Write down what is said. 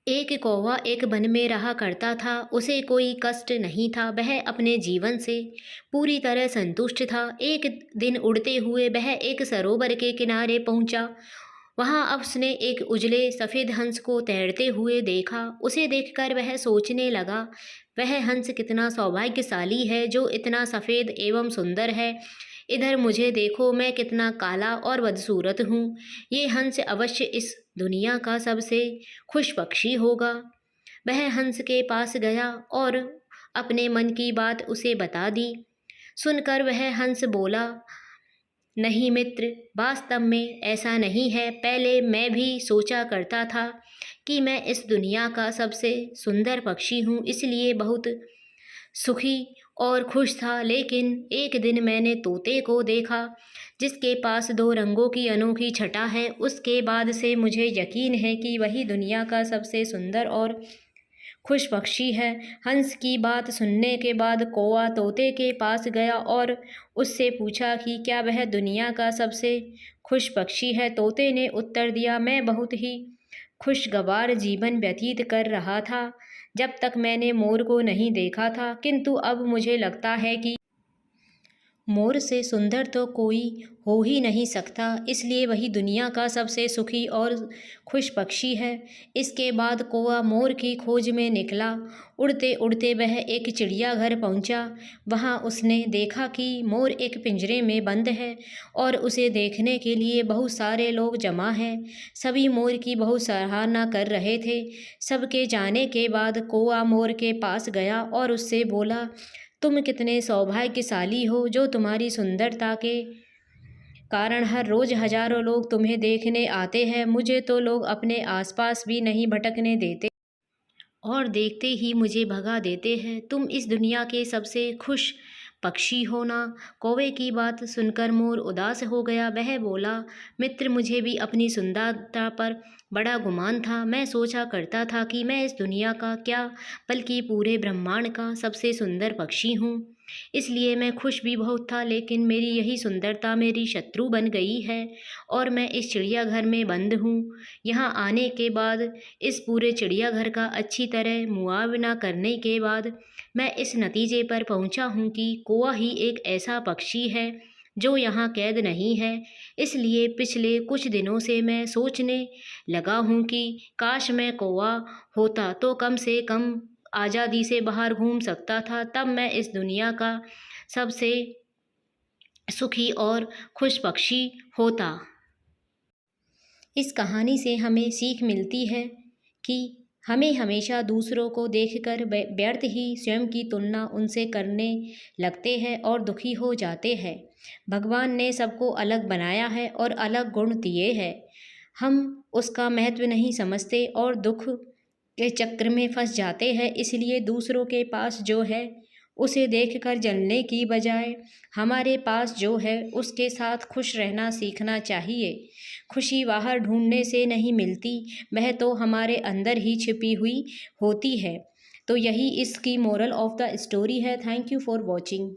एक कौवा एक वन में रहा करता था। उसे कोई कष्ट नहीं था। वह अपने जीवन से पूरी तरह संतुष्ट था। एक दिन उड़ते हुए वह एक सरोवर के किनारे पहुंचा। वहां अब उसने एक उजले सफ़ेद हंस को तैरते हुए देखा। उसे देखकर वह सोचने लगा, वह हंस कितना सौभाग्यशाली है जो इतना सफ़ेद एवं सुंदर है। इधर मुझे देखो, मैं कितना काला और बदसूरत हूँ। ये हंस अवश्य इस दुनिया का सबसे खुश पक्षी होगा। वह हंस के पास गया और अपने मन की बात उसे बता दी। सुनकर वह हंस बोला, नहीं मित्र, वास्तव में ऐसा नहीं है। पहले मैं भी सोचा करता था कि मैं इस दुनिया का सबसे सुंदर पक्षी हूँ, इसलिए बहुत सुखी और खुश था। लेकिन एक दिन मैंने तोते को देखा जिसके पास दो रंगों की अनोखी छटा है। उसके बाद से मुझे यकीन है कि वही दुनिया का सबसे सुंदर और खुश पक्षी है। हंस की बात सुनने के बाद कौवा तोते के पास गया और उससे पूछा कि क्या वह दुनिया का सबसे खुश पक्षी है। तोते ने उत्तर दिया, मैं बहुत ही खुशगवार जीवन व्यतीत कर रहा था जब तक मैंने मोर को नहीं देखा था, किंतु अब मुझे लगता है कि मोर से सुंदर तो कोई हो ही नहीं सकता, इसलिए वही दुनिया का सबसे सुखी और खुश पक्षी है। इसके बाद कौवा मोर की खोज में निकला। उड़ते उड़ते वह एक चिड़ियाघर पहुंचा। वहां उसने देखा कि मोर एक पिंजरे में बंद है और उसे देखने के लिए बहुत सारे लोग जमा हैं। सभी मोर की बहुत सराहना कर रहे थे। सबके जाने के बाद कौवा मोर के पास गया और उससे बोला, तुम कितने सौभाग्यशाली हो जो तुम्हारी सुंदरता के कारण हर रोज हजारों लोग तुम्हें देखने आते हैं। मुझे तो लोग अपने आसपास भी नहीं भटकने देते और देखते ही मुझे भगा देते हैं। तुम इस दुनिया के सबसे खुश पक्षी हो ना। कौवे की बात सुनकर मोर उदास हो गया। वह बोला, मित्र, मुझे भी अपनी सुंदरता पर बड़ा गुमान था। मैं सोचा करता था कि मैं इस दुनिया का क्या, बल्कि पूरे ब्रह्मांड का सबसे सुंदर पक्षी हूँ। इसलिए मैं खुश भी बहुत था, लेकिन मेरी यही सुंदरता मेरी शत्रु बन गई है और मैं इस चिड़ियाघर में बंद हूँ। यहाँ आने के बाद इस पूरे चिड़ियाघर का अच्छी तरह मुआयना करने के बाद मैं इस नतीजे पर पहुँचा हूँ कि कौवा ही एक ऐसा पक्षी है जो यहाँ कैद नहीं है। इसलिए पिछले कुछ दिनों से मैं सोचने लगा हूँ कि काश मैं कौवा होता तो कम से कम आज़ादी से बाहर घूम सकता था। तब मैं इस दुनिया का सबसे सुखी और खुश पक्षी होता। इस कहानी से हमें सीख मिलती है कि हमें हमेशा दूसरों को देखकर व्यर्थ ही स्वयं की तुलना उनसे करने लगते हैं और दुखी हो जाते हैं। भगवान ने सबको अलग बनाया है और अलग गुण दिए हैं। हम उसका महत्व नहीं समझते और दुख के चक्र में फंस जाते हैं। इसलिए दूसरों के पास जो है उसे देखकर जलने की बजाय हमारे पास जो है उसके साथ खुश रहना सीखना चाहिए। खुशी बाहर ढूंढने से नहीं मिलती, वह तो हमारे अंदर ही छिपी हुई होती है। तो यही इसकी मोरल ऑफ द स्टोरी है। Thank you for watching.